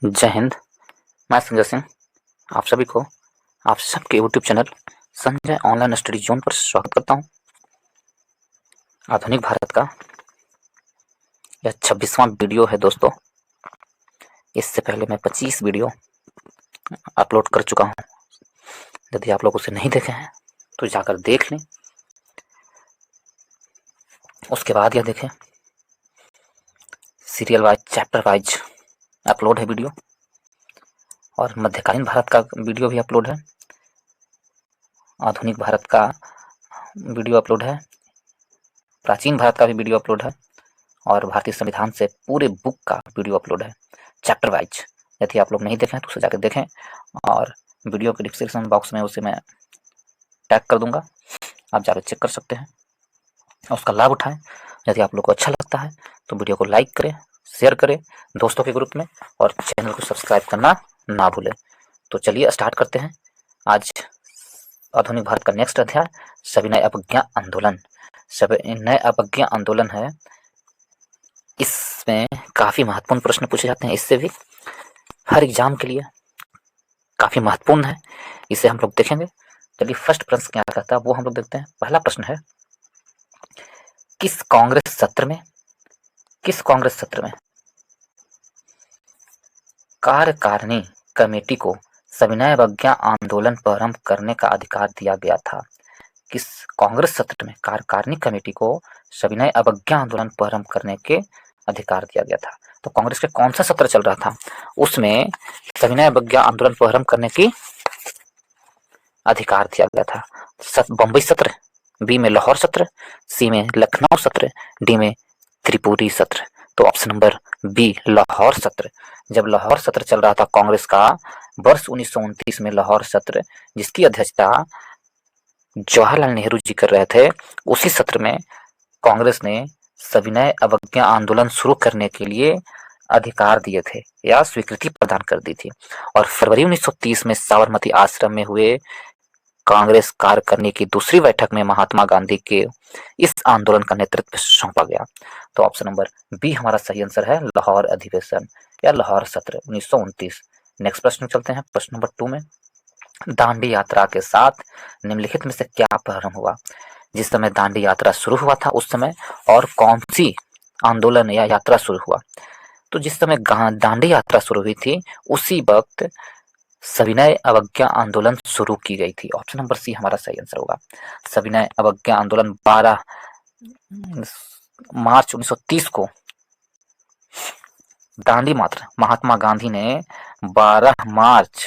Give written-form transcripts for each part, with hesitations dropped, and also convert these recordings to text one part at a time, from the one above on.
जय हिंद। मैं संजय सिंह आप सभी को आप सबके YouTube channel Sanjay online study zone पर स्वागत करता हूं। आधुनिक भारत का यह 26वां वीडियो है दोस्तों। इससे पहले मैं 25 वीडियो अपलोड कर चुका हूं। यदि आप लोग उसे नहीं देखे हैं तो जाकर देख लें, उसके बाद यह देखें। Serial wise, chapter wise upload है वीडियो, और मध्यकालीन भारत का वीडियो भी अपलोड है, आधुनिक भारत का वीडियो अपलोड है, प्राचीन भारत का भी वीडियो अपलोड है, और भारतीय संविधान से पूरे बुक का वीडियो अपलोड है चैप्टर वाइज। यदि आप लोग नहीं देखें तो उसे जाकर देखें, और वीडियो के डिस्क्रिप्शन बॉक्स में उसे मैं टैग कर दूंगा, आप जाकर चेक कर सकते हैं और उसका लाभ उठाएं। यदि आप लोग को अच्छा लगता है तो वीडियो को लाइक करें, शेयर करें दोस्तों के ग्रुप में, और चैनल को सब्सक्राइब करना ना भूलें। तो चलिए स्टार्ट करते हैं। आज आधुनिक भारत का नेक्स्ट अध्याय सविनय अवज्ञा आंदोलन। सविनय अवज्ञा आंदोलन है। इसमें काफी महत्वपूर्ण प्रश्न पूछे जाते हैं, इससे भी हर एग्जाम के लिए काफी महत्वपूर्ण है, इसे हम लोग देखेंगे। चलिए फर्स्ट प्रश्न क्या कहता है वो हम लोग देखते हैं। पहला प्रश्न है, किस कांग्रेस सत्र में कार्यकारिणी कमेटी को सविनय अवज्ञा आंदोलन प्रारंभ करने का अधिकार दिया गया था? किस कांग्रेस सत्र में कार्यकारिणी कमेटी को सविनय अवज्ञा आंदोलन प्रारंभ करने के अधिकार दिया गया था? तो कांग्रेस का कौन सा सत्र चल रहा था, उसमें सविनय अवज्ञा आंदोलन प्रारंभ करने की अधिकार दिया गया था? बम्बई सत्र, बी में लाहौर सत्र, सी में लखनऊ सत्र, डी में त्रिपुरी सत्र। तो ऑप्शन नंबर बी लाहौर सत्र। जब लाहौर सत्र चल रहा था कांग्रेस का वर्ष 1929 में, लाहौर सत्र जिसकी अध्यक्षता जवाहरलाल नेहरू जी कर रहे थे, उसी सत्र में कांग्रेस ने सविनय अवज्ञा आंदोलन शुरू करने के लिए अधिकार दिए थे या स्वीकृति प्रदान कर दी थी। और फरवरी 1930 में साबरमती आश्रम में हुए कांग्रेस कार्यकारिणी की दूसरी बैठक में महात्मा गांधी के इस आंदोलन का नेतृत्व सौंपा गया। तो ऑप्शन नंबर बी हमारा सही आंसर है, लाहौर अधिवेशन या लाहौर सत्र 1929। नेक्स्ट प्रश्न चलते हैं, प्रश्न नंबर 2 में, दांडी यात्रा के साथ निम्नलिखित में से क्या प्रारंभ हुआ? जिस समय दांडी यात्रा शुरू हुआ था उस समय और कौन सी आंदोलन या यात्रा शुरू हुआ? तो जिस समय दांडी यात्रा शुरू हुई थी उसी वक्त सविनय अवज्ञा आंदोलन शुरू की गई थी। ऑप्शन नंबर सी हमारा सही आंसर होगा। सविनय अवज्ञा आंदोलन 12 मार्च 1930 को दांडी मार्च महात्मा गांधी ने 12 मार्च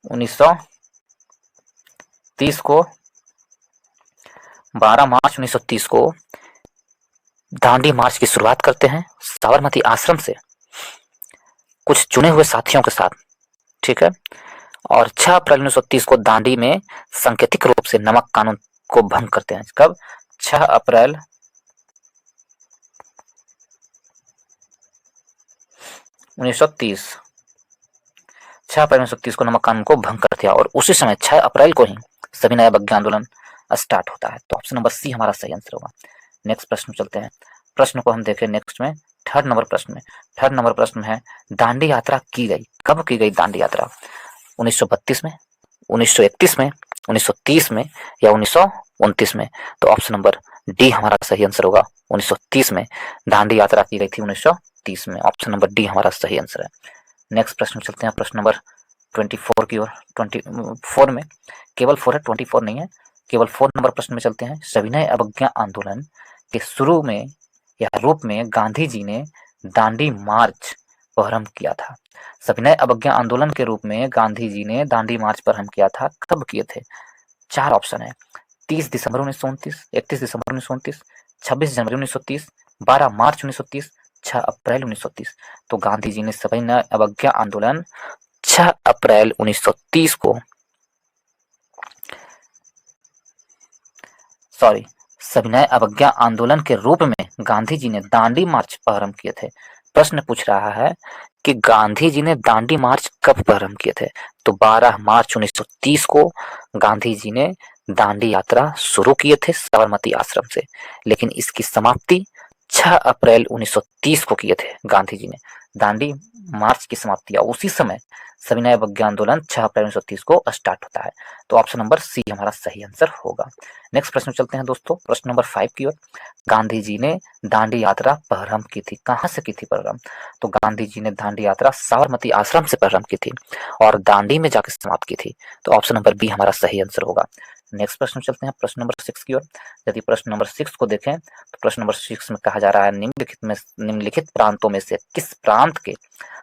1930 को 12 मार्च 1930 को दांडी मार्च की शुरुआत करते हैं साबरमती आश्रम से कुछ चुने हुए साथियों के साथ, ठीक है। और 6 अप्रैल 1930 को दांडी में सांकेतिक रूप से नमक कानून को भंग करते हैं। कब? 6 अप्रैल 1930 को नमक कानून को भंग कर दिया, और उसी समय 6 अप्रैल को ही सविनय अवज्ञा आंदोलन स्टार्ट होता है। तो ऑप्शन नंबर सी हमारा सही आंसर होगा। नेक्स्ट प्रश्न चलते हैं, प्रश्न को हम देखें नेक्स्ट में, थर्ड नंबर प्रश्न है, दांडी यात्रा की गई, कब की गई दांडी यात्रा? 1932 में, 1931 में, 1930 में या 1929 में? तो ऑप्शन नंबर डी हमारा सही आंसर होगा। 1930 में दांडी यात्रा की गई थी, 1930 में। ऑप्शन नंबर डी हमारा सही आंसर है। नेक्स्ट प्रश्न चलते हैं, प्रश्न नंबर 24 की ओर। 24 में केवल 4 है, 24 नहीं है, केवल 4 नंबर प्रश्न में चलते हैं। सविनय अवज्ञा आंदोलन के शुरू में या रूप में गांधी जी ने दांडी मार्च प्रारंभ किया था। सविनय अवज्ञा आंदोलन के रूप में गांधी जी ने दांडी मार्च प्रारंभ किया था, कब किए थे? 4 ऑप्शन है, 30 दिसंबर 1929, 31 दिसंबर 1929, 26 जनवरी 1930, 12 मार्च 1930, 6 अप्रैल 1930। तो गांधी जी ने सविनय अवज्ञा आंदोलन 6 अप्रैल 1930 को सविनय अवज्ञा आंदोलन के रूप में गांधी जी ने दांडी मार्च प्रारंभ किए थे। प्रश्न पूछ रहा है कि गांधी जी ने दांडी मार्च कब प्रारंभ किए थे? तो 12 मार्च 1930 को गांधी जी ने दांडी यात्रा शुरू किए थे साबरमती आश्रम से, लेकिन इसकी समाप्ति 6 अप्रैल 1930 को किए थे गांधी जी ने। दांडी मार्च की समाप्ति या उसी समय सविनय अवज्ञा आंदोलन 6 अप्रैल 1930 को स्टार्ट होता है। तो ऑप्शन नंबर सी हमारा सही आंसर होगा। नेक्स्ट प्रश्न चलते हैं दोस्तों, प्रश्न नंबर 5 की ओर। गांधी जी ने दांडी यात्रा प्रारंभ की थी, कहाँ से की थी प्रारंभ? तो गांधी जी ने दांडी यात्रा साबरमती आश्रम से प्रारंभ की थी और दांडी में जाकर समाप्त की थी। तो ऑप्शन नंबर बी हमारा सही आंसर होगा। नेक्स्ट प्रश्न चलते हैं प्रश्न नंबर 6 की ओर। यदि प्रश्न नंबर 6 को देखें तो प्रश्न नंबर 6 में कहा जा रहा है निम्नलिखित प्रांतों में से किस प्रांत के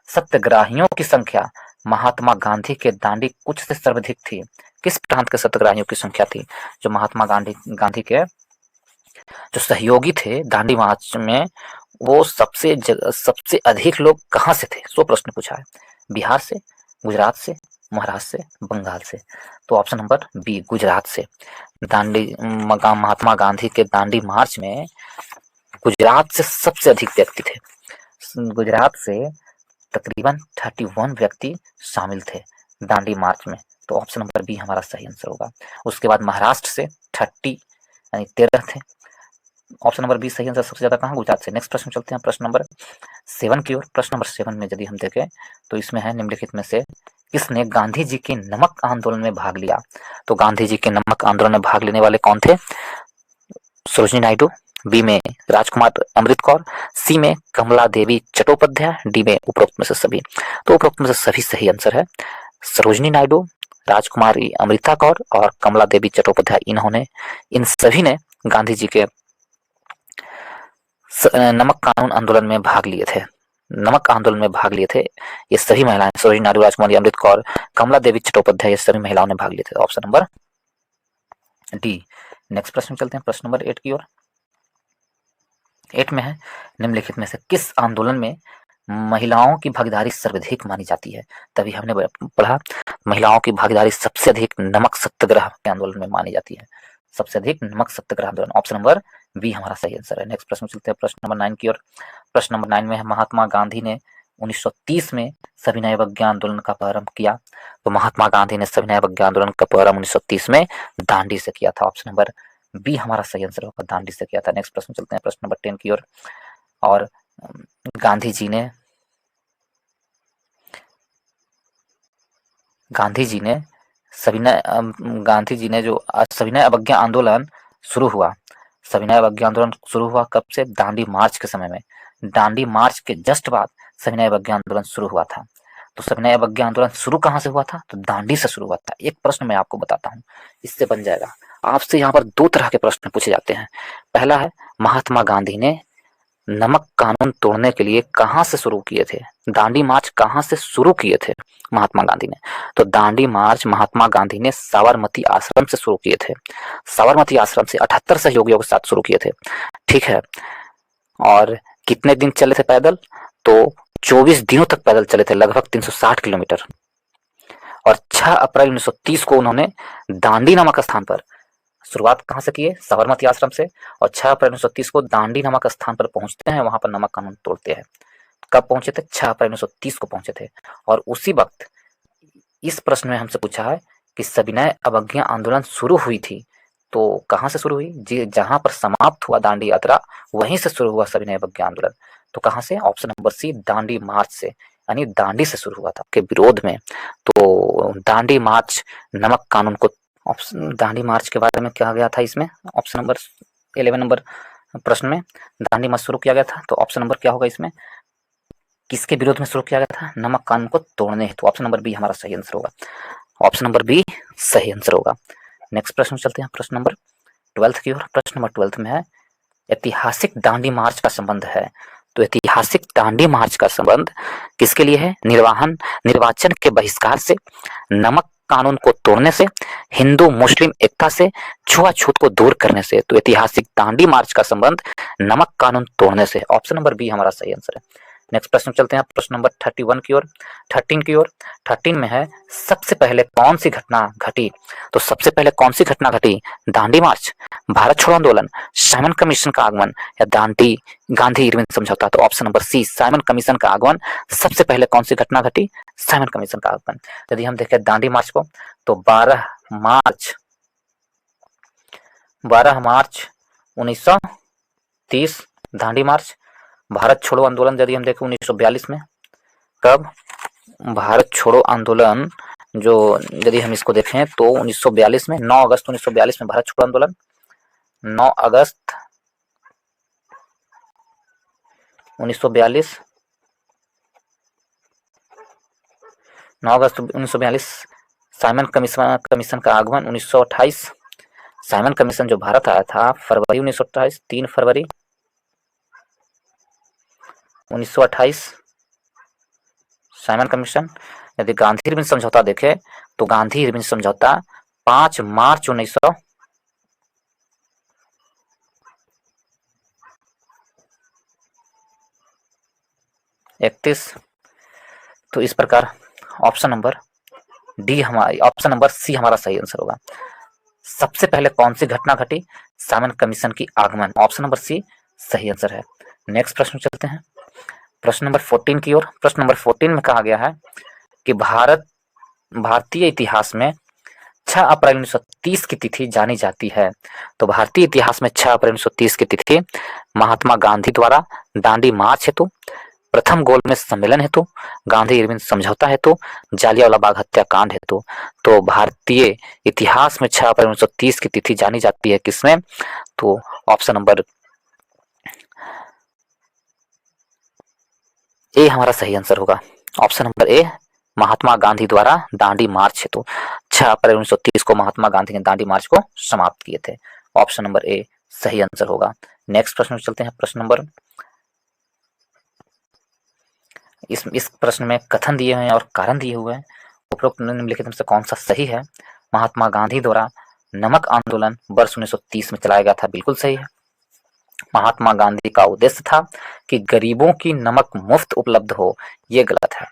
सत्याग्रहियों की संख्या महात्मा गांधी के दांडी कूच से सर्वाधिक थी? किस प्रांत के सत्याग्रहियों की संख्या थी जो महात्मा गांधी के जो सहयोगी थे दांडी मार्च में, वो सबसे अधिक लोग कहाँ से थे? सो प्रश्न पूछा है। बिहार से, गुजरात से, महाराष्ट्र से, बंगाल से। तो ऑप्शन नंबर बी गुजरात से। महात्मा गांधी के दांडी मार्च में गुजरात से सबसे अधिक व्यक्ति थे। गुजरात से तकरीबन 31 व्यक्ति शामिल थे दांडी मार्च में। तो ऑप्शन नंबर बी हमारा सही आंसर होगा। उसके बाद महाराष्ट्र से 30 यानी 13 थे। ऑप्शन नंबर बी सही आंसर। सबसे ज्यादा कहाँ? गुजरात से। नेक्स्ट प्रश्न चलते हैं प्रश्न नंबर 7 की ओर। प्रश्न नंबर 7 में यदि हम देखें तो इसमें है निम्नलिखित में से किसने गांधी जी के नमक आंदोलन में भाग लिया? तो गांधी जी के नमक आंदोलन में भाग लेने वाले कौन थे? सरोजिनी नायडू, बी में राजकुमार अमृत कौर, सी में कमला देवी चट्टोपाध्याय, डी में उपरोक्त में से सभी। तो उपरोक्त में से सभी सही आंसर है। सरोजिनी नायडू, राजकुमारी अमृता कौर और कमला देवी चट्टोपाध्याय, इन सभी ने गांधी जी के नमक कानून आंदोलन में भाग लिए थे। नमक आंदोलन में भाग लिए थे ये सभी महिलाएं। सरोजिनी नायडू, राजकुमारी अमृत कौर, कमला देवी चट्टोपाध्याय, ये सभी महिलाओं ने भाग लिए थे। Option number D. नेक्स्ट प्रश्न चलते हैं प्रश्न नंबर 8 की ओर। 8 में है निम्नलिखित में से किस आंदोलन में महिलाओं की भागीदारी सर्वाधिक मानी जाती है? तभी हमने पढ़ा महिलाओं की भागीदारी सबसे अधिक नमक सत्याग्रह के आंदोलन में मानी जाती है। सबसे अधिक नमक सत्याग्रह आंदोलन। ऑप्शन नंबर बी हमारा सही आंसर है। नेक्स्ट प्रश्न चलते हैं प्रश्न नंबर 9 की ओर। प्रश्न नंबर 9 में है महात्मा गांधी ने 1930 में सविनय अवज्ञा आंदोलन का प्रारंभ किया। तो महात्मा गांधी ने सविनय अवज्ञा आंदोलन का प्रारंभ 1930 में दांडी से किया था। ऑप्शन नंबर बी हमारा सही आंसर होगा, दांडी से किया था। नेक्स्ट प्रश्न चलते हैं प्रश्न नंबर 10 की ओर। और गांधी जी ने जो सविनय अवज्ञा आंदोलन शुरू हुआ, सविनय अवज्ञा आंदोलन शुरू हुआ कब से? दांडी मार्च के समय में। दांडी मार्च के जस्ट बाद सविनय अवज्ञा आंदोलन शुरू हुआ था। तो सविनय अवज्ञा आंदोलन शुरू कहाँ से हुआ था? तो दांडी से शुरू हुआ था। एक प्रश्न मैं आपको बताता हूँ, इससे बन जाएगा। आपसे यहाँ पर 2 तरह के प्रश्न पूछे जाते हैं। पहला है महात्मा गांधी ने नमक कानून तोड़ने के लिए कहाँ से शुरू किए थे? दांडी मार्च कहाँ से शुरू किए थे महात्मा गांधी ने? तो दांडी मार्च महात्मा गांधी ने साबरमती आश्रम से शुरू किए थे। साबरमती आश्रम से 78 सहयोगियों के साथ शुरू किए थे, ठीक है। और कितने दिन चले थे पैदल? तो 24 दिनों तक पैदल चले थे, लगभग 360 किलोमीटर। और 6 अप्रैल 1930 को उन्होंने दांडी नामक स्थान पर शुरुआत कहाँ से किए? साबरमती आश्रम से। और 6 अप्रैल 1930 को दांडी नामक स्थान पर पहुंचते हैं, वहां पर नमक कानून तोड़ते हैं। कब पहुंचे थे? 6 अप्रैल 1930 को पहुंचे थे। और उसी वक्त इस प्रश्न में हमसे पूछा है कि सविनय अवज्ञा आंदोलन शुरू हुई थी, तो कहाँ से शुरू हुई? जहां पर समाप्त हुआ दांडी यात्रा, वहीं से शुरू हुआ सविनय अवज्ञा आंदोलन। तो कहाँ से? ऑप्शन नंबर सी, दांडी मार्च से, यानी दांडी से शुरू हुआ था के विरोध में। तो दांडी मार्च नमक कानून को, ऑप्शन दांडी मार्च के बारे में कहा गया था इसमें, ऑप्शन नंबर 11 नंबर प्रश्न में दांडी मार्च शुरू किया गया था। तो ऑप्शन नंबर क्या होगा इसमें? किसके विरोध में शुरू किया गया था? नमक कानून को तोड़ने हेतु। ऑप्शन नंबर बी हमारा सही आंसर होगा। ऑप्शन नंबर बी सही आंसर होगा। नेक्स्ट प्रश्न चलते हैं प्रश्न नंबर 12 की ओर। प्रश्न नंबर 12 में है ऐतिहासिक दांडी मार्च का संबंध है। तो ऐतिहासिक दांडी मार्च का संबंध किसके लिए है? निर्वाचन के बहिष्कार से, नमक कानून को तोड़ने से, हिंदू मुस्लिम एकता से, छुआछूत को दूर करने से। तो ऐतिहासिक दांडी मार्च का संबंध नमक कानून तोड़ने से। ऑप्शन नंबर बी हमारा सही आंसर है। नेक्स्ट प्रश्न चलते हैं प्रश्न नंबर 31 की ओर। 13 में है सबसे पहले कौन सी घटना घटी? तो सबसे पहले कौन सी घटना घटी? दांडी मार्च, भारत छोड़ो आंदोलन, साइमन कमीशन का आगमन या गांधी इरविन समझौता। तो option number C, Simon Commission का आगमन। सबसे पहले कौन सी घटना घटी? साइमन कमीशन का आगमन। यदि हम देखें दांडी मार्च को, तो 12 मार्च 1930 दांडी मार्च। भारत छोड़ो आंदोलन यदि हम देखें 1942 में, कब भारत छोड़ो आंदोलन जो यदि हम इसको देखें तो 1942 में, 9 अगस्त 1942 में भारत छोड़ो आंदोलन, 9 अगस्त 1942, 9 अगस्त 1942। साइमन कमीशन का आगमन 1928। साइमन कमीशन जो भारत आया था फरवरी 1928, 3 फरवरी 1928 साइमन कमीशन। यदि गांधी इरविन समझौता देखे तो गांधी इरविन समझौता 5 मार्च 1931। तो इस प्रकार ऑप्शन नंबर सी हमारा सही आंसर होगा। सबसे पहले कौन सी घटना घटी? साइमन कमीशन की आगमन। ऑप्शन नंबर सी सही आंसर है। नेक्स्ट प्रश्न चलते हैं प्रश्न नंबर 14 की ओर। प्रश्न नंबर 14 में कहा गया है कि भारतीय इतिहास में 6 अप्रैल 1930 की तिथि जानी जाती है। तो भारतीय इतिहास में 6 अप्रैल 1930 की तिथि महात्मा गांधी द्वारा दांडी मार्च हेतु, प्रथम गोलमेज सम्मेलन हेतु, गांधी इरविन समझौता हेतु, जालियांवाला बाग हत्याकांड हेतु। तो भारतीय इतिहास में 6 अप्रैल 1930 की तिथि जानी जाती है किसमें? तो ऑप्शन नंबर ए हमारा सही आंसर होगा। Option number A, Mahatma Gandhi द्वारा दांडी मार्च हेतु। 6 अप्रैल 1930 को महात्मा गांधी ने दांडी मार्च को समाप्त किए थे। ऑप्शन नंबर ए सही आंसर होगा। नेक्स्ट प्रश्न चलते हैं प्रश्न नंबर, इस प्रश्न में कथन दिए हुए हैं और कारण दिए हुए हैं। उपरोक्त निम्नलिखित में से कौन सा सही है? महात्मा गांधी द्वारा नमक आंदोलन वर्ष 1930 में चलाया गया था, बिल्कुल सही है। महात्मा गांधी का उद्देश्य था कि गरीबों की नमक मुफ्त उपलब्ध हो, ये गलत है।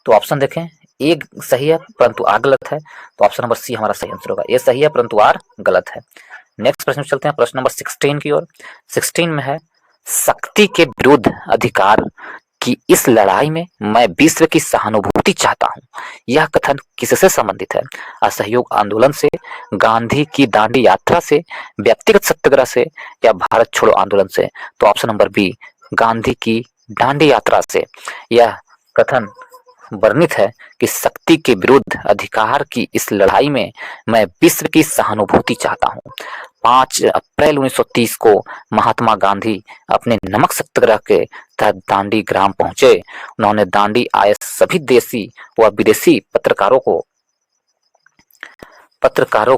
तो ऑप्शन देखें, ए सही है परंतु आर गलत है। तो ऑप्शन नंबर सी हमारा सही आंसर होगा। ए सही है परंतु आर गलत है। नेक्स्ट प्रश्न चलते हैं प्रश्न नंबर 16 की ओर। 16 में है, शक्ति के विरुद्ध अधिकार की इस लड़ाई में मैं विश्व की सहानुभूति चाहता हूं, यह कथन किससे संबंधित है? असहयोग आंदोलन से, गांधी की दांडी यात्रा से, व्यक्तिगत सत्याग्रह से, या भारत छोड़ो आंदोलन से? तो ऑप्शन नंबर बी, गांधी की दांडी यात्रा से। यह कथन वर्णित है कि शक्ति के विरुद्ध अधिकार की इस लड़ाई में मैं विश्व की सहानुभूति चाहता हूं। 5 अप्रैल 1930 को महात्मा गांधी अपने नमक सत्याग्रह के तहत दांडी ग्राम पहुंचे। उन्होंने दांडी आए सभी देशी व विदेशी पत्रकारों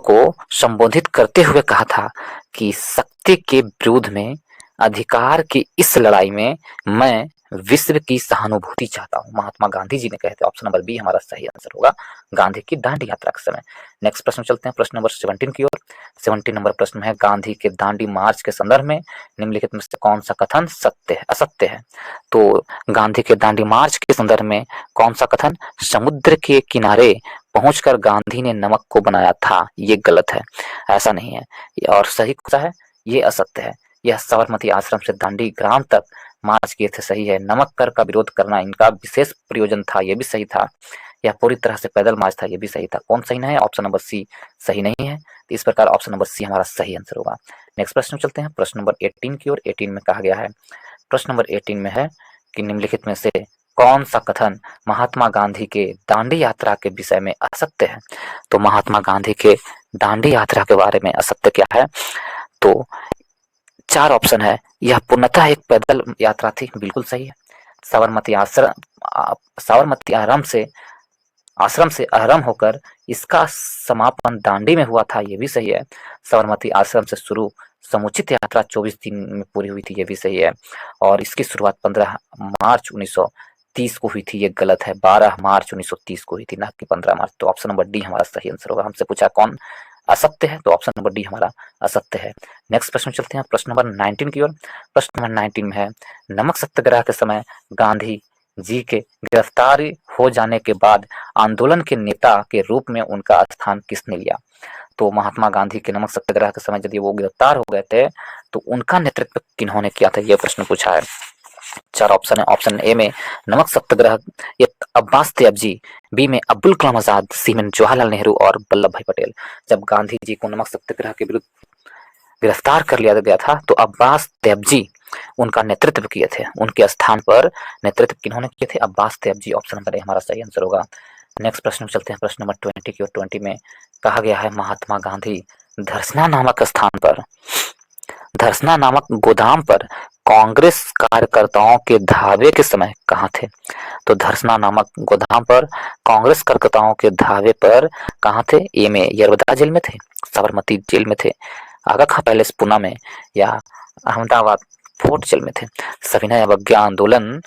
को संबोधित करते हुए कहा था कि शक्ति के विरुद्ध में अधिकार की इस लड़ाई में मैं विश्व की सहानुभूति चाहता हूं। महात्मा गांधी जी ने कहे थे। ऑप्शन नंबर बी हमारा सही आंसर होगा, गांधी की दांडी यात्रा के समय। नेक्स्ट प्रश्न चलते हैं प्रश्न नंबर 17 की ओर। 17 नंबर प्रश्न है, गांधी के दांडी मार्च के संदर्भ में निम्नलिखित में से कौन सा कथन सत्य है असत्य है? तो गांधी के दांडी मार्च के संदर्भ में कौन सा कथन? समुद्र के किनारे पहुंचकर गांधी ने नमक को बनाया था, ये गलत है, ऐसा नहीं है। और सही कौन सा है? ये असत्य है। यह साबरमती आश्रम से दांडी ग्राम तक मार्च किए थे, सही है। नमक कर का विरोध करना इनका विशेष प्रयोजन था, यह भी सही था। यह पूरी तरह से पैदल मार्च था, यह भी सही था। कौन सही नहीं है? ऑप्शन नंबर सी सही नहीं है। तो इस प्रकार ऑप्शन नंबर सी हमारा सही आंसर होगा। नेक्स्ट प्रश्न चलते हैं प्रश्न नंबर 18 की ओर। 18 में कहा गया है, प्रश्न नंबर 18 में है कि निम्नलिखित में से कौन सा कथन महात्मा गांधी के दांडी यात्रा के विषय में असत्य है? तो महात्मा गांधी के दांडी यात्रा के बारे में असत्य क्या है? तो 4 ऑप्शन है। यह पूर्णतः एक पैदल यात्रा थी, बिल्कुल सही है। साबरमती आश्रम से आरंभ होकर इसका समापन दांडी में हुआ था, यह भी सही है। साबरमती आश्रम से शुरू समुचित यात्रा 24 दिन में पूरी हुई थी, यह भी सही है। और इसकी शुरुआत 15 मार्च 1930 को हुई थी, ये गलत है। 12 मार्च 1930 को हुई थी, ना कि 15 मार्च। तो ऑप्शन नंबर डी हमारा सही आंसर होगा। हमसे पूछा कौन असत्य है, तो ऑप्शन नंबर डी हमारा असत्य है। नेक्स्ट प्रश्न चलते हैं प्रश्न नंबर 19 की ओर। प्रश्न नंबर 19 में है, नमक सत्याग्रह के समय गांधी जी के गिरफ्तार हो जाने के बाद आंदोलन के नेता के रूप में उनका स्थान किसने लिया? तो महात्मा गांधी के नमक सत्याग्रह के समय यदि वो गिरफ्तार हो गए थे तो उनका नेतृत्व किन्होंने किया था, यह प्रश्न पूछा है। 4 ऑप्शन है। ऑप्शन ए में नमक सत्याग्रह ये अब्बास त्याबजी, बी में अब्दुल कलाम आजाद, सी में जवाहरलाल नेहरू और वल्लभ भाई पटेल। जब गांधी जी को नमक सत्याग्रह के विरुद्ध गिरफ्तार कर लिया गया था, तो अब्बास तैयबजी उनका नेतृत्व किए थे। उनके स्थान पर नेतृत्व किन्होंने किए थे? Abbas Tyabji. Option number A हमारा सही आंसर होगा। नेक्स्ट प्रश्न में चलते हैं, प्रश्न नंबर 20 की ओर। 20 में कहा गया है महात्मा गांधी धरसना नामक स्थान पर, धरसना नामक गोदाम पर कांग्रेस कार्यकर्ताओं के धावे के समय कहाँ थे? तो धरसना नामक गोदाम पर कांग्रेस कार्यकर्ताओं के धावे पर कहाँ थे? ए में यरवदा जेल में थे, साबरमती जेल में थे, आगा खां पैलेस पुणे में, या अहमदाबाद फोर्ट जेल में थे। सविनय अवज्ञा आंदोलन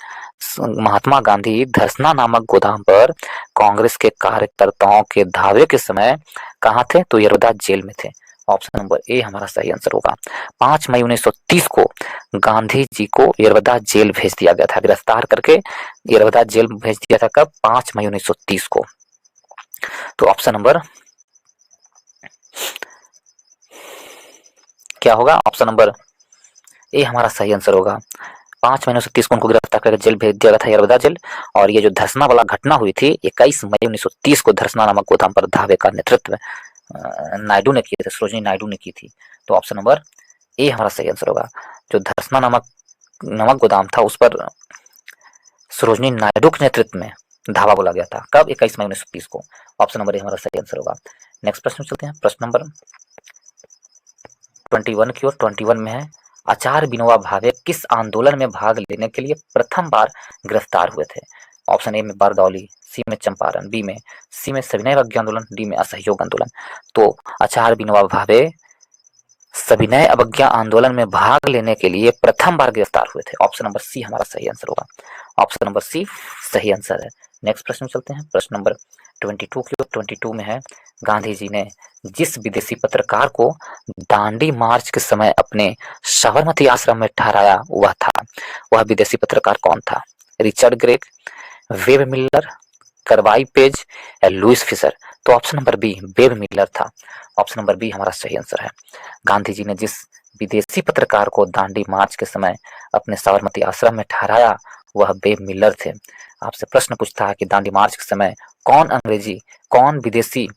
महात्मा गांधी धरसना नामक गोदाम पर कांग्रेस के कार्यकर्ताओं के धावे के समय कहाँ थे? तो यरवदा जेल में थे। ऑप्शन नंबर ए हमारा सही आंसर होगा। 5 मई 1930 को गांधी जी को यरवदा जेल भेज दिया गया था, गिरफ्तार करके यरवदा जेल भेज दिया था। कब? 5 मई 1930 को। तो ऑप्शन नंबर क्या होगा? ऑप्शन नंबर ए हमारा सही आंसर होगा। 5 मई 1930 को उनको गिरफ्तार करके जेल भेज दिया गया था, यरवदा जेल। और ये जो धरसना वाला घटना हुई थी 21 मई 1930 को धरसना नामक गोदाम पर धावे का नेतृत्व नायडू ने किए थे, सरोजिनी नायडू ने की थी। तो ऑप्शन नंबर ए हमारा सही आंसर होगा। जो धरसना नमक गोदाम था उस पर सरोजिनी नायडू के नेतृत्व में धावा बोला गया था। कब? 21 मई 1930 को। ऑप्शन नंबर ए हमारा सही आंसर होगा। नेक्स्ट प्रश्न चलते हैं, प्रश्न नंबर 21 की ओर। 21 में है आचार्य विनोबा भावे किस आंदोलन में भाग लेने के लिए प्रथम बार गिरफ्तार हुए थे? ऑप्शन ए में बारदौली, सी में चंपारण, बी में सविनय अवज्ञा आंदोलन, डी में असहयोग आंदोलन। तो आचार्य विनोबा भावे सविनय अवज्ञा आंदोलन में भाग लेने के लिए प्रथम बार गिरफ्तार हुए थे। ऑप्शन नंबर सी हमारा सही आंसर होगा। ऑप्शन नंबर सी सही आंसर है। नेक्स्ट प्रश्न चलते हैं, प्रश्न नंबर 22 की ओर। 22 में है गांधी जी ने जिस विदेशी पत्रकार को दांडी मार्च के समय अपने साबरमती आश्रम में ठहराया वह विदेशी पत्रकार कौन था? रिचर्ड ग्रेग, वेब मिलर, करवाई पेज या लुइस फिशर। तो option number B Webb Miller था। ऑप्शन नंबर बी हमारा सही आंसर है। गांधी जी ने जिस विदेशी पत्रकार को दांडी मार्च के समय अपने साबरमती आश्रम में ठहराया वह वेब मिलर थे। आपसे प्रश्न पूछता है कि दांडी मार्च के समय कौन विदेशी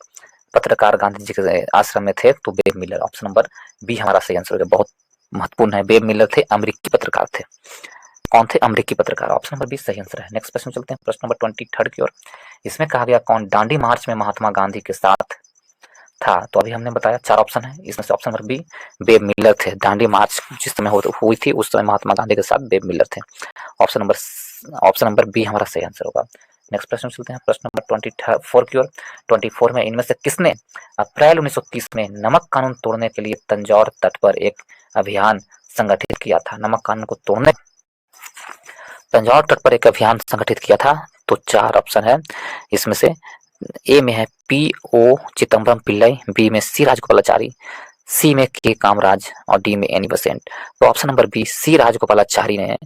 पत्रकार गांधी जी के आश्रम में थे? तो Webb Miller. Option number B हमारा सही आंसर है। बहुत महत्वपूर्ण है, वेब मिलर थे, अमेरिकी पत्रकार थे। कौन थे? अमेरिकी पत्रकार। ऑप्शन नंबर बी सही आंसर है। नेक्स्ट प्रश्न चलते हैं, प्रश्न नंबर 23 की ओर। इसमें कहा गया कौन दांडी मार्च में महात्मा गांधी के साथ था? तो अभी हमने बताया 4 ऑप्शन है, इसमें से option number B Webb Miller थे। दांडी मार्च जिस समय हुई थी उस समय महात्मा गांधी के साथ वेब मिलर थे। ऑप्शन नंबर बी हमारा सही आंसर होगा। नेक्स्ट प्रश्न चलते हैं, प्रश्न नंबर 24 की ओर। 24 में इनमें से किसने अप्रैल 1930 में नमक कानून तोड़ने के लिए तंजौर तट पर एक अभियान संगठित किया था? नमक कानून को तोड़ने तंजौर तट पर एक अभियान संगठित किया था। तो 4 ऑप्शन है, इसमें से ए में है P O Chidambaram Pillai, B में सी राजगोपालाचारी, सी में के कामराज और डी में एनी बेसेंट। तो option number B C Rajagopalachari ने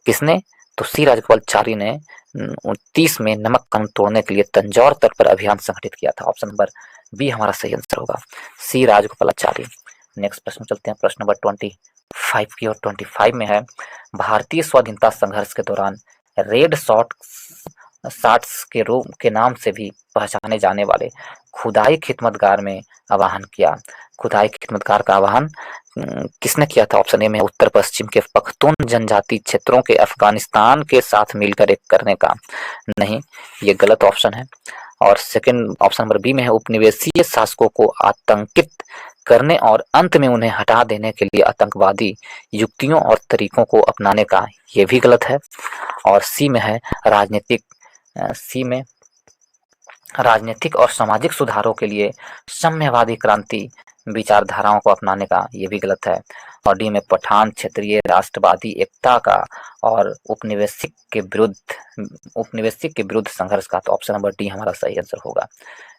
किसने? तो सी राजगोपालाचारी ने 29 में नमक कानून तोड़ने के लिए तंजौर तट पर अभियान संगठित किया था। ऑप्शन नंबर बी हमारा सही आंसर होगा, सी राजगोपालाचारी। नेक्स्ट प्रश्न चलते हैं, प्रश्न नंबर 25 की ओर। 25 में है भारतीय स्वाधीनता संघर्ष के दौरान रेड शॉर्ट्स के रूप के नाम से भी पहचाने जाने वाले खुदाई खिदमतगार में आवाहन किया। खुदाई खिदमतगार का आवाहन किसने किया था? ऑप्शन ए में उत्तर पश्चिम के पख्तून जनजाति क्षेत्रों के अफगानिस्तान के साथ मिलकर एक करने का। नहीं, ये गलत ऑप्शन है। और सेकंड ऑप्शन नंबर बी में है उपनिवेशीय शासकों को आतंकित करने और अंत में उन्हें हटा देने के लिए आतंकवादी युक्तियों और तरीकों को अपनाने का। ये भी गलत है। और सी में है राजनीतिक और सामाजिक सुधारों के लिए साम्यवादी क्रांति विचारधाराओं को अपनाने का। ये भी गलत है। और डी में पठान क्षेत्रीय राष्ट्रवादी एकता का और उपनिवेशिक के विरुद्ध संघर्ष का। तो ऑप्शन नंबर डी हमारा सही आंसर होगा।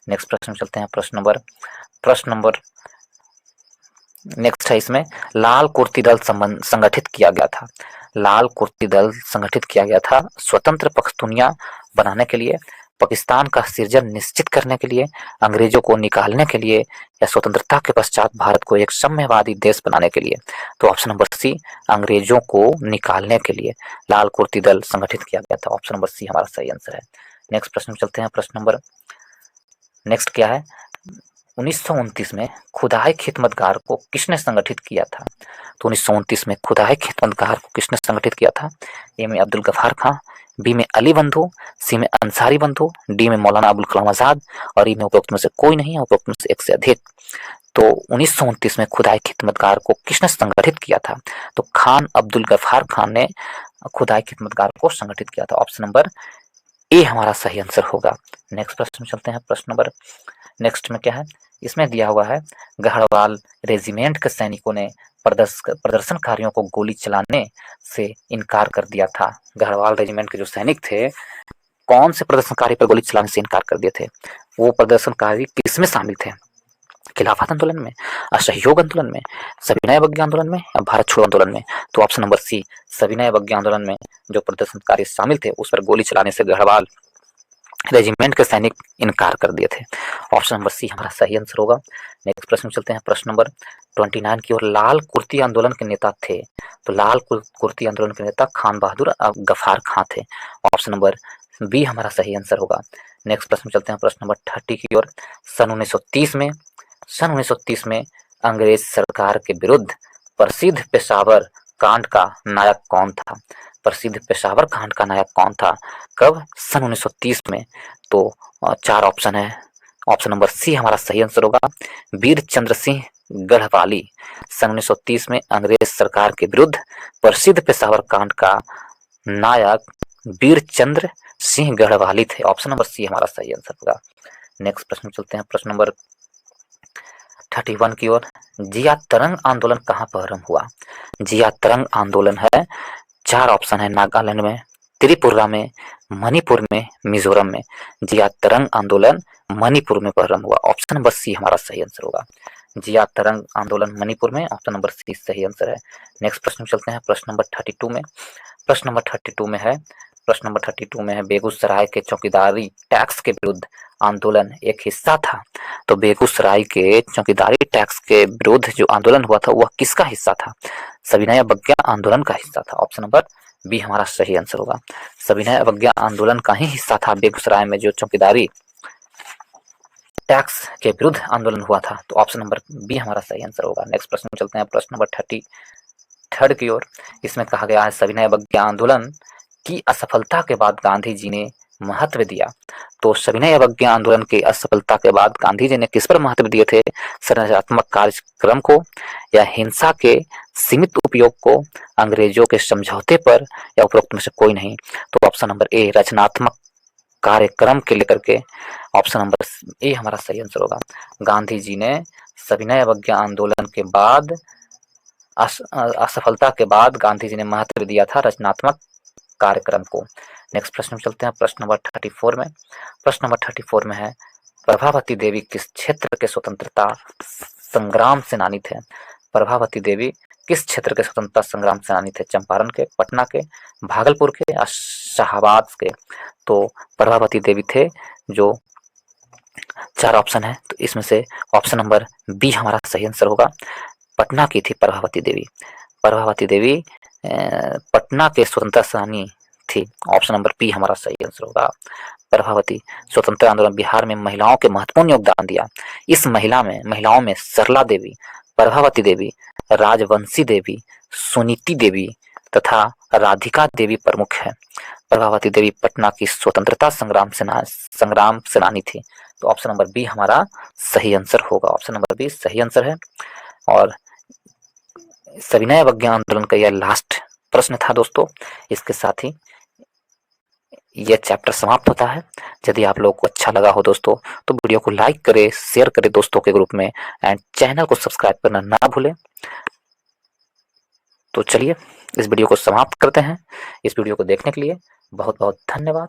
नेक्स्ट प्रश्न चलते हैं, प्रश्न नंबर नेक्स्ट है, इसमें लाल कुर्ती दल संगठित किया गया था। लाल कुर्ती दल संगठित किया गया था स्वतंत्र पख्तूनिया बनाने के लिए, पाकिस्तान का सृजन निश्चित करने के लिए, अंग्रेजों को निकालने के लिए, या स्वतंत्रता के पश्चात भारत को एक साम्यवादी देश बनाने के लिए। तो ऑप्शन नंबर सी अंग्रेजों को निकालने के लिए लाल कुर्ती दल संगठित किया गया था। ऑप्शन नंबर सी हमारा सही आंसर है। नेक्स्ट प्रश्न चलते हैं, नेक्स्ट क्या है, 1929 में खुदाई खिदमतगार को किसने संगठित किया था? तो 1929 में खुदाई खिदमतगार को किसने संगठित किया था? ए में अब्दुल गफ्फार खां, बी में अली बंधु, सी में अंसारी बंधु, डी में मौलाना अबुल कलाम आजाद और ई में उपरोक्त में से कोई नहीं, उपरोक्त में से एक से अधिक। तो 1929 में खुदाई खिदमतगार को किसने संगठित किया था? तो खान अब्दुल गफ्फार खान ने खुदाई खिदमतगार को संगठित किया था। ऑप्शन नंबर ए हमारा सही आंसर होगा। नेक्स्ट प्रश्न में चलते हैं। प्रश्न नंबर नेक्स्ट में क्या है, इसमें दिया हुआ है गढ़वाल रेजिमेंट के सैनिकों ने प्रदर्शनकारियों को गोली चलाने से इनकार कर दिया था। गढ़वाल रेजिमेंट के जो सैनिक थे कौन से प्रदर्शनकारी पर गोली चलाने से इनकार कर दिए थे? वो प्रदर्शनकारी किसमें शामिल थे? खिलाफत आंदोलन में, असहयोग आंदोलन में, सविनय अवज्ञा आंदोलन में या भारत छोड़ो आंदोलन में? तो ऑप्शन नंबर सी, सविनय अवज्ञा आंदोलन में जो प्रदर्शनकारी शामिल थे उस पर गोली चलाने से गढ़वाल रेजिमेंट के सैनिक इनकार कर दिए थे। ऑप्शन नंबर सी हमारा सही आंसर होगा। नेक्स्ट प्रश्न चलते हैं। प्रश्न नंबर 29 की ओर। लाल कुर्ती आंदोलन के नेता थे, तो लाल कुर्ती आंदोलन के नेता खान बहादुर गफ्फार खां थे। ऑप्शन नंबर बी हमारा सही आंसर होगा। नेक्स्ट प्रश्न चलते हैं। प्रश्न नंबर 30 की ओर। सन 1930 में अंग्रेज सरकार के विरुद्ध प्रसिद्ध पेशावर कांड का नायक कौन था? प्रसिद्ध पेशावर कांड का नायक कौन था? कब? सन 1930 में। तो 4 ऑप्शन है। ऑप्शन नंबर सी हमारा सही आंसर होगा। वीर चंद्र सिंह गढ़वाली सन 1930 में अंग्रेज सरकार के विरुद्ध प्रसिद्ध पेशावर कांड का नायक वीर चंद्र सिंह गढ़वाली थे। ऑप्शन नंबर सी हमारा सही आंसर होगा। नेक्स्ट प्रश्न चलते हैं। प्रश्न नंबर 31 की ओर। जिया तरंग आंदोलन कहाँ प्रारंभ हुआ? जिया तरंग आंदोलन है, 4 ऑप्शन है। नागालैंड में, त्रिपुरा में, मणिपुर में, मिजोरम में। जिया तरंग आंदोलन मणिपुर में प्रारंभ हुआ। ऑप्शन नंबर सी हमारा सही आंसर होगा। जिया तरंग आंदोलन मणिपुर में, ऑप्शन नंबर सी सही आंसर है। नेक्स्ट प्रश्न चलते हैं। प्रश्न नंबर 32 में। प्रश्न नंबर 32 में है बेगूसराय के चौकीदारी टैक्स के विरुद्ध आंदोलन एक हिस्सा था। तो बेगूसराय के चौकीदारी टैक्स के विरुद्ध जो आंदोलन हुआ था वह किसका हिस्सा था? सविनय अवज्ञा आंदोलन का हिस्सा था। ऑप्शन नंबर बी हमारा सही आंसर होगा। सविनय अवज्ञा आंदोलन का ही हिस्सा था बेगूसराय में जो चौकीदारी टैक्स के विरुद्ध आंदोलन हुआ था। तो ऑप्शन नंबर बी हमारा सही आंसर होगा। नेक्स्ट प्रश्न में चलते हैं। प्रश्न नंबर 33 की ओर। इसमें कहा गया है सविनय अवज्ञा आंदोलन की असफलता के बाद गांधी जी ने महत्व दिया। तो सविनय अवज्ञा आंदोलन की असफलता के बाद गांधी जी ने किस पर महत्व दिए थे? संरचनात्मक कार्यक्रम को या हिंसा के सीमित उपयोग को, अंग्रेजों के समझौते पर या उपरोक्त में से कोई नहीं? तो ऑप्शन नंबर ए रचनात्मक कार्यक्रम के लेकर के ऑप्शन नंबर ए हमारा सही आंसर होगा। गांधी जी ने सविनय अवज्ञा आंदोलन के बाद असफलता के बाद गांधी जी ने महत्व दिया था रचनात्मक कार्यक्रम को। नेक्स्ट प्रश्न में चलते हैं। प्रश्न नंबर 34 में। प्रश्न नंबर 34 में है प्रभावती देवी किस क्षेत्र के स्वतंत्रता संग्राम सेनानी थे? प्रभावती देवी किस क्षेत्र के स्वतंत्रता संग्राम सेनानी थे? चंपारण के, पटना के, भागलपुर के या शाहबाद के? तो प्रभावती देवी थे जो 4 ऑप्शन है, तो इसमें से ऑप्शन नंबर बी हमारा सही आंसर होगा। पटना की थी प्रभावती देवी। प्रभावती देवी पटना के स्वतंत्रता सेनानी थी। ऑप्शन नंबर बी हमारा सही आंसर होगा। प्रभावती स्वतंत्रता आंदोलन बिहार में महिलाओं के महत्वपूर्ण योगदान दिया। इस महिलाओं में सरला देवी, प्रभावती देवी, राजवंशी देवी, सुनीति देवी तथा राधिका देवी प्रमुख है। प्रभावती देवी पटना की स्वतंत्रता संग्राम सेनानी थी। तो ऑप्शन नंबर बी हमारा सही आंसर होगा। ऑप्शन नंबर बी सही आंसर है। और सविनय अवज्ञा आंदोलन का यह लास्ट प्रश्न था दोस्तों। इसके साथ ही यह चैप्टर समाप्त होता है। यदि आप लोगों को अच्छा लगा हो दोस्तों तो वीडियो को लाइक करें, शेयर करें दोस्तों के ग्रुप में एंड चैनल को सब्सक्राइब करना ना भूलें। तो चलिए इस वीडियो को समाप्त करते हैं। इस वीडियो को देखने के लिए बहुत बहुत धन्यवाद।